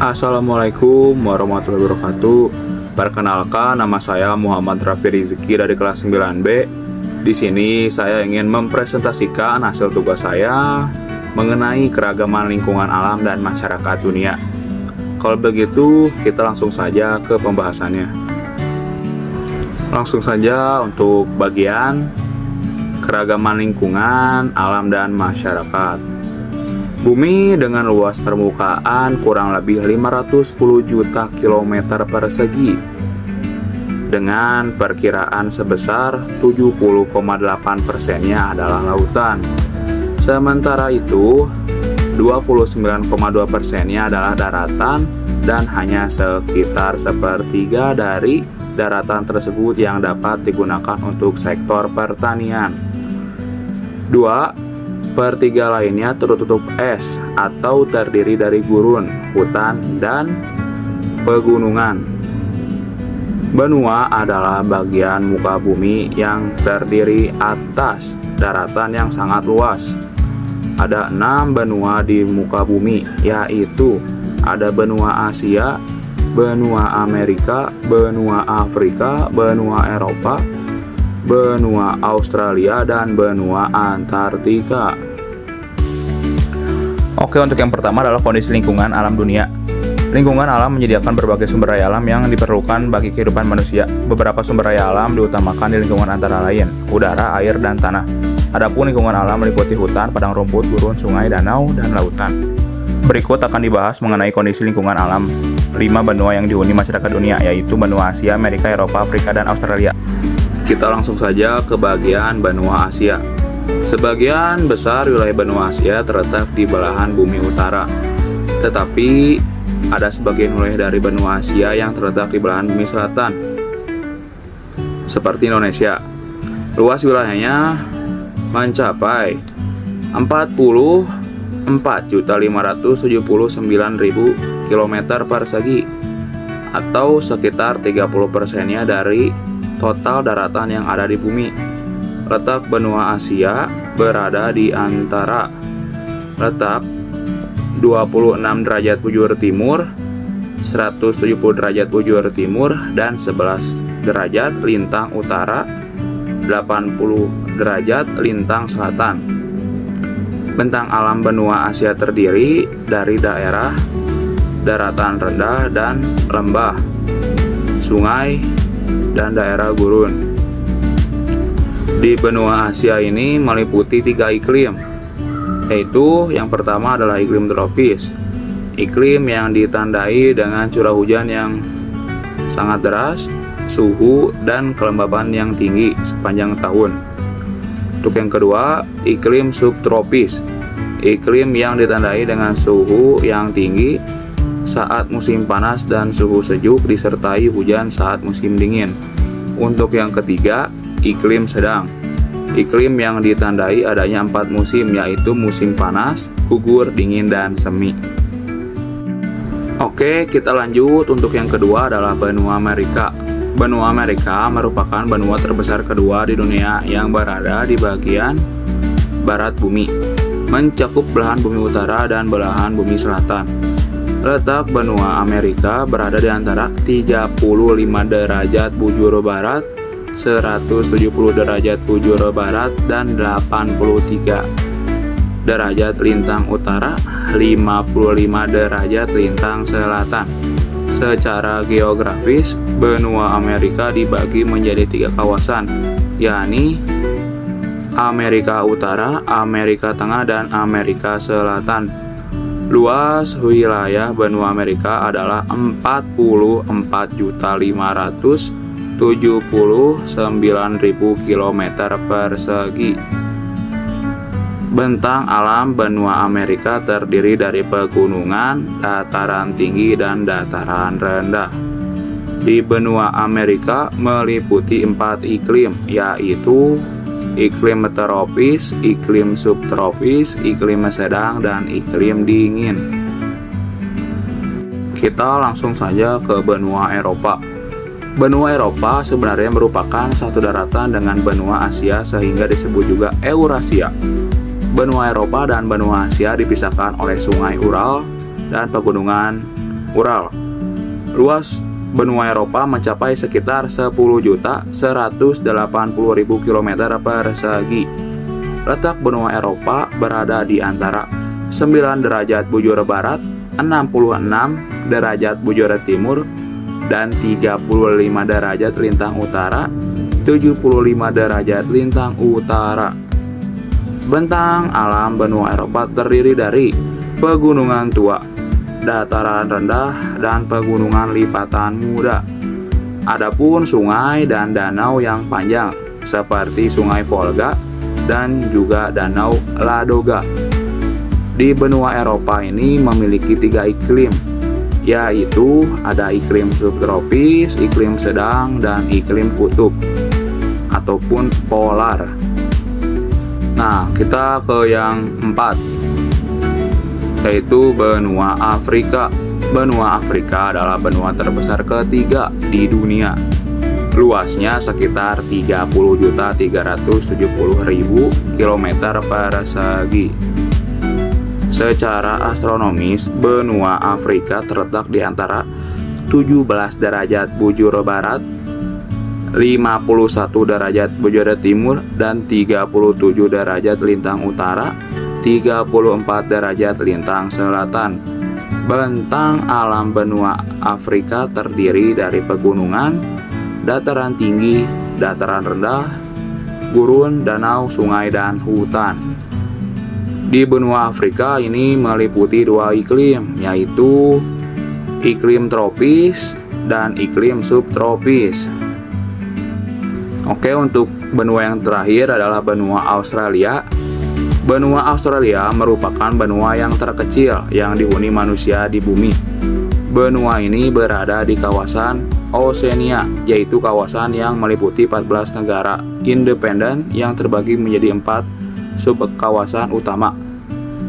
Assalamualaikum warahmatullahi wabarakatuh. Perkenalkan, nama saya Muhammad Raffi Rizki dari kelas 9B. Di sini saya ingin mempresentasikan hasil tugas saya mengenai keragaman lingkungan alam dan masyarakat dunia. Kalau begitu, kita langsung saja ke pembahasannya. Langsung saja untuk bagian keragaman lingkungan alam dan masyarakat. Bumi dengan luas permukaan kurang lebih 510 juta kilometer persegi dengan perkiraan sebesar 70,8%-nya adalah lautan. Sementara itu, 29,2%-nya adalah daratan dan hanya sekitar sepertiga dari daratan tersebut yang dapat digunakan untuk sektor pertanian. 2/3 lainnya tertutup es atau terdiri dari gurun, hutan, dan pegunungan. Benua adalah bagian muka bumi yang terdiri atas daratan yang sangat luas. Ada 6 benua di muka bumi, yaitu ada benua Asia, benua Amerika, benua Afrika, benua Eropa, benua Australia, dan benua Antartika. Oke, untuk yang pertama adalah kondisi lingkungan alam dunia. Lingkungan alam menyediakan berbagai sumber daya alam yang diperlukan bagi kehidupan manusia. Beberapa sumber daya alam diutamakan di lingkungan antara lain udara, air, dan tanah. Adapun lingkungan alam meliputi hutan, padang rumput, gurun, sungai, danau, dan lautan. Berikut akan dibahas mengenai kondisi lingkungan alam 5 benua yang dihuni masyarakat dunia, yaitu benua Asia, Amerika, Eropa, Afrika, dan Australia. Kita langsung saja ke bagian benua Asia. Sebagian besar wilayah benua Asia terletak di belahan bumi utara, tetapi ada sebagian wilayah dari benua Asia yang terletak di belahan bumi selatan, seperti Indonesia. Luas wilayahnya mencapai 44.579.000 km persegi, atau sekitar 30%-nya dari total daratan yang ada di bumi. Letak benua Asia berada di antara letak 26 derajat bujur timur, 170 derajat bujur timur, dan 11 derajat lintang utara, 80 derajat lintang selatan. Bentang alam benua Asia terdiri dari daerah daratan rendah dan lembah, sungai, dan daerah gurun. Di benua Asia ini meliputi 3 iklim, yaitu yang pertama adalah iklim tropis, iklim yang ditandai dengan curah hujan yang sangat deras, suhu dan kelembaban yang tinggi sepanjang tahun. Untuk yang kedua, iklim subtropis, iklim yang ditandai dengan suhu yang tinggi saat musim panas dan suhu sejuk disertai hujan saat musim dingin. Untuk yang ketiga, iklim sedang, iklim yang ditandai adanya 4 musim, yaitu musim panas, gugur, dingin, dan semi. Oke, kita lanjut. Untuk yang kedua adalah benua Amerika. Benua Amerika merupakan benua terbesar kedua di dunia yang berada di bagian barat bumi, mencakup belahan bumi utara dan belahan bumi selatan. Letak benua Amerika berada di antara 35 derajat bujur barat, 170 derajat bujur barat, dan 83 derajat lintang utara, 55 derajat lintang selatan. Secara geografis, benua Amerika dibagi menjadi 3 kawasan, yakni Amerika Utara, Amerika Tengah, dan Amerika Selatan. Luas wilayah benua Amerika adalah 44.579.000 km persegi. Bentang alam benua Amerika terdiri dari pegunungan, dataran tinggi, dan dataran rendah. Di benua Amerika meliputi 4 iklim, yaitu iklim tropis, iklim subtropis, iklim sedang, dan iklim dingin. Kita langsung saja ke benua Eropa. Benua Eropa sebenarnya merupakan satu daratan dengan benua Asia sehingga disebut juga Eurasia. Benua Eropa dan benua Asia dipisahkan oleh sungai Ural dan pegunungan Ural. Luas benua Eropa mencapai sekitar 10.180.000 km persegi. Letak benua Eropa berada di antara 9 derajat bujur barat, 66 derajat bujur timur, dan 35 derajat lintang utara, 75 derajat lintang utara. Bentang alam benua Eropa terdiri dari pegunungan tua, dataran rendah, dan pegunungan lipatan muda. Adapun sungai dan danau yang panjang seperti Sungai Volga dan juga Danau Ladoga. Di benua Eropa ini memiliki 3 iklim, yaitu ada iklim subtropis, iklim sedang, dan iklim kutub ataupun polar. Nah, kita ke yang 4, yaitu benua Afrika. Benua Afrika adalah benua terbesar ketiga di dunia. Luasnya sekitar 30.370.000 km persegi. Secara astronomis, benua Afrika terletak di antara 17 derajat bujur barat, 51 derajat bujur timur, dan 37 derajat lintang utara, 34 derajat lintang selatan. Bentang alam benua Afrika terdiri dari pegunungan, dataran tinggi, dataran rendah, gurun, danau, sungai, dan hutan. Di benua Afrika ini meliputi 2 iklim, yaitu iklim tropis dan iklim subtropis. Oke, untuk benua yang terakhir adalah benua Australia. Benua Australia merupakan benua yang terkecil yang dihuni manusia di bumi. Benua ini berada di kawasan Oceania, yaitu kawasan yang meliputi 14 negara independen yang terbagi menjadi 4 subkawasan utama.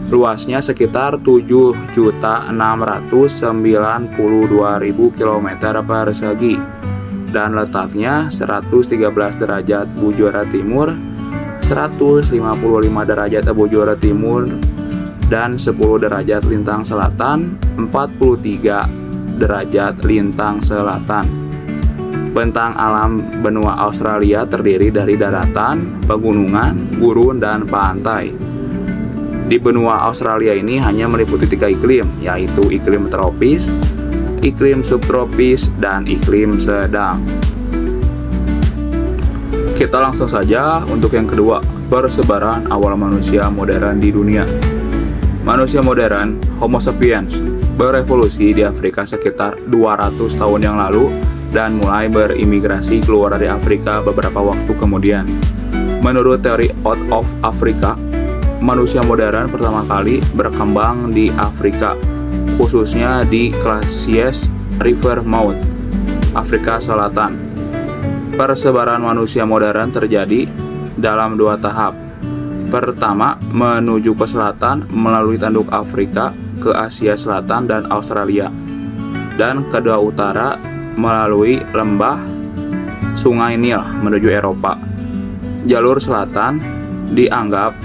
Luasnya sekitar 7.692.000 km persegi dan letaknya 113 derajat bujur timur, 155 derajat bujur timur, dan 10 derajat lintang selatan, 43 derajat lintang selatan. Bentang alam benua Australia terdiri dari daratan, pegunungan, gurun, dan pantai. Di benua Australia ini hanya meliputi 3 iklim, yaitu iklim tropis, iklim subtropis, dan iklim sedang. Kita langsung saja untuk yang kedua, persebaran awal manusia modern di dunia. Manusia modern, Homo sapiens, berevolusi di Afrika sekitar 200 tahun yang lalu dan mulai berimigrasi keluar dari Afrika beberapa waktu kemudian. Menurut teori Out of Africa, manusia modern pertama kali berkembang di Afrika, khususnya di Klasies River Mouth, Afrika Selatan. Persebaran manusia modern terjadi dalam 2 tahap. Pertama, menuju ke selatan melalui tanduk Afrika ke Asia Selatan dan Australia. Dan kedua utara melalui lembah Sungai Nil menuju Eropa. Jalur selatan dianggap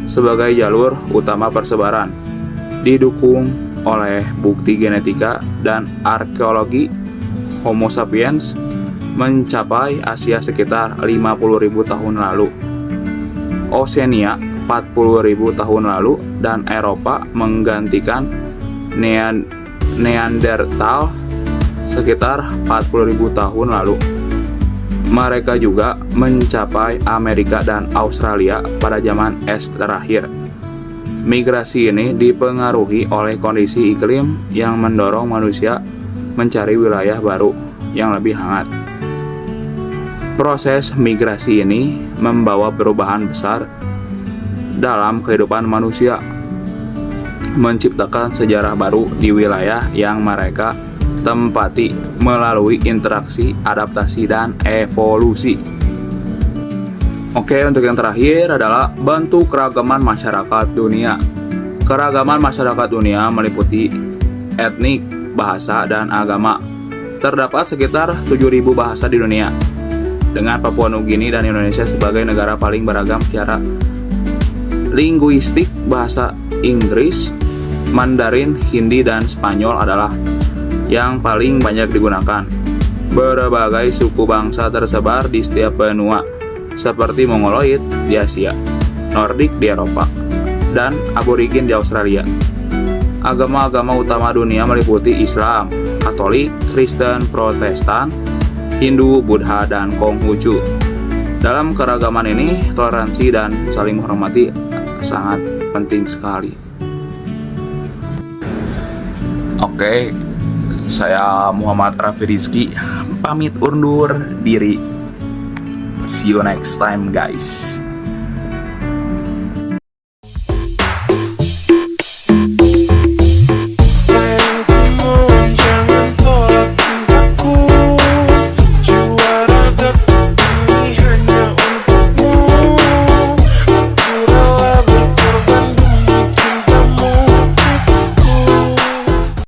sebagai jalur utama persebaran, didukung oleh bukti genetika dan arkeologi. Homo sapiens mencapai Asia sekitar 50.000 tahun lalu, Oceania 40.000 tahun lalu, dan Eropa menggantikan Neanderthal sekitar 40.000 tahun lalu. Mereka juga mencapai Amerika dan Australia pada zaman es terakhir. Migrasi ini dipengaruhi oleh kondisi iklim yang mendorong manusia mencari wilayah baru yang lebih hangat. Proses migrasi ini membawa perubahan besar dalam kehidupan manusia, menciptakan sejarah baru di wilayah yang mereka tempati melalui interaksi, adaptasi, dan evolusi. Oke, untuk yang terakhir adalah bentuk keragaman masyarakat dunia. Keragaman masyarakat dunia meliputi etnik, bahasa, dan agama. Terdapat sekitar 7.000 bahasa di dunia, dengan Papua Nugini dan Indonesia sebagai negara paling beragam secara linguistik. Bahasa Inggris, Mandarin, Hindi, dan Spanyol adalah yang paling banyak digunakan. Berbagai suku bangsa tersebar di setiap benua, seperti Mongoloid di Asia, Nordik di Eropa, dan Aborigin di Australia. Agama-agama utama dunia meliputi Islam, Katolik, Kristen, Protestan, Hindu, Buddha, dan Konghucu. Dalam keragaman ini, toleransi dan saling menghormati sangat penting sekali. Oke, saya Muhammad Raffi Rizky pamit undur diri. See you next time, guys.